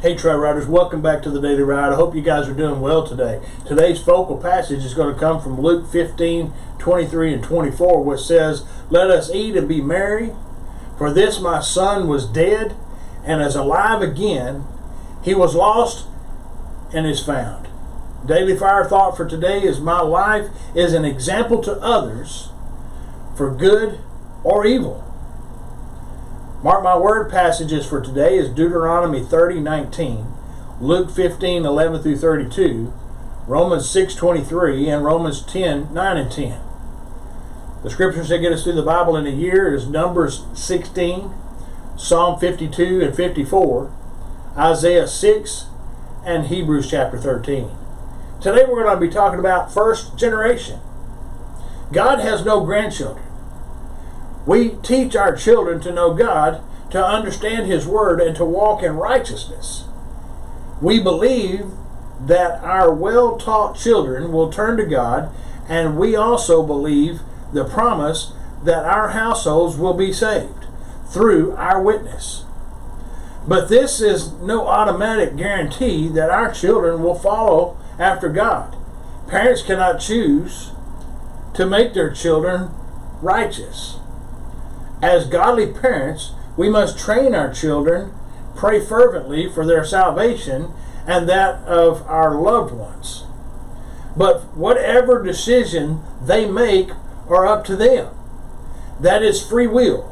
Hey Trail Riders, welcome back to the Daily Ride. I hope you guys are doing well today. Today's focal passage is going to come from Luke 15, 23 and 24, which says, "Let us eat and be merry, for this my son was dead and is alive again. He was lost and is found." Daily Fire thought for today is, my life is an example to others for good or evil. Mark my word passages for today is Deuteronomy 30:19, Luke 15:11 through 32, Romans 6:23, and Romans 10:9 and 10. The scriptures that get us through the Bible in a year is Numbers 16, Psalm 52 and 54, Isaiah 6, and Hebrews chapter 13. Today we're going to be talking about first generation. God has no grandchildren. We teach our children to know God, to understand His Word, and to walk in righteousness. We believe that our well-taught children will turn to God, and we also believe the promise that our households will be saved through our witness. But this is no automatic guarantee that our children will follow after God. Parents cannot choose to make their children righteous. As godly parents, we must train our children, pray fervently for their salvation and that of our loved ones. But whatever decision they make are up to them. That is free will.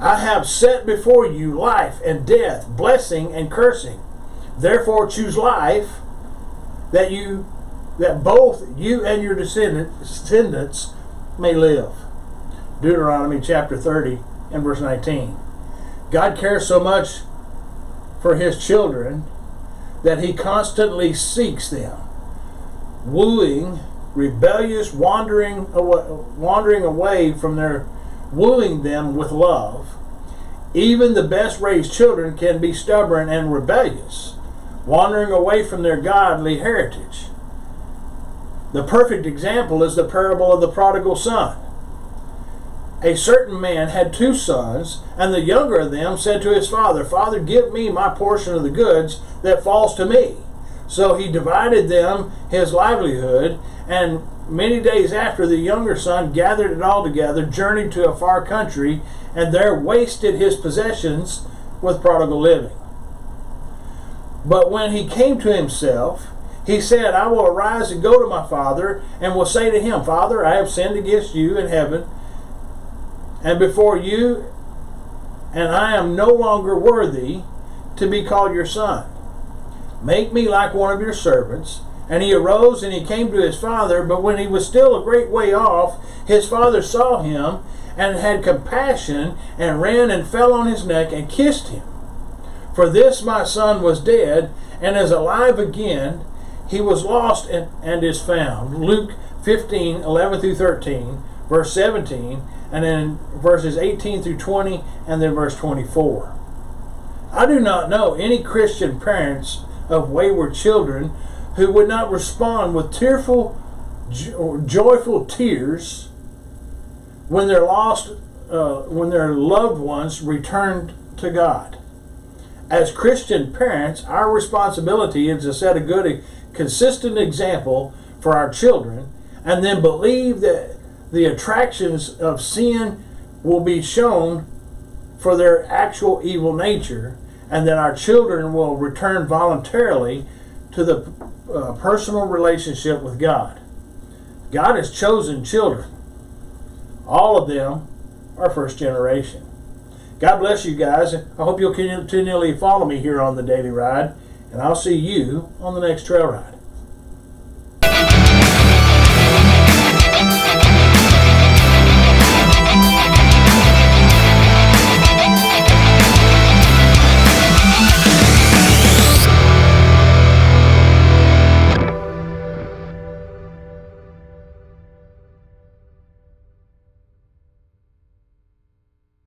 "I have set before you life and death, blessing and cursing. Therefore choose life, that both you and your descendants may live." Deuteronomy chapter 30 and verse 19. God cares so much for His children that He constantly seeks them, wooing rebellious, wandering away from their, wooing them with love. Even the best raised children can be stubborn and rebellious, wandering away from their godly heritage. The perfect example is the parable of the prodigal son. A certain man had two sons, and the younger of them said to his father, "Father, give me my portion of the goods that falls to me." So he divided them his livelihood, and many days after, the younger son gathered it all together, journeyed to a far country, and there wasted his possessions with prodigal living. But when he came to himself, he said, "I will arise and go to my father, and will say to him, Father, I have sinned against you in heaven and before you, and I am no longer worthy to be called your son. Make me like one of your servants." And he arose and he came to his father, but when he was still a great way off, his father saw him and had compassion and ran and fell on his neck and kissed him. "For this my son was dead and is alive again. He was lost and is found." Luke 15:11 through 13, verse 17, and then verses 18 through 20, and then verse 24. I do not know any Christian parents of wayward children who would not respond with tearful or joyful tears when their loved ones returned to God. As Christian parents, our responsibility is to set a good, consistent example for our children, and then believe that the attractions of sin will be shown for their actual evil nature, and that our children will return voluntarily to the personal relationship with God. God has chosen children. All of them are first generation. God bless you guys. I hope you'll continually follow me here on the Daily Ride, and I'll see you on the next trail ride.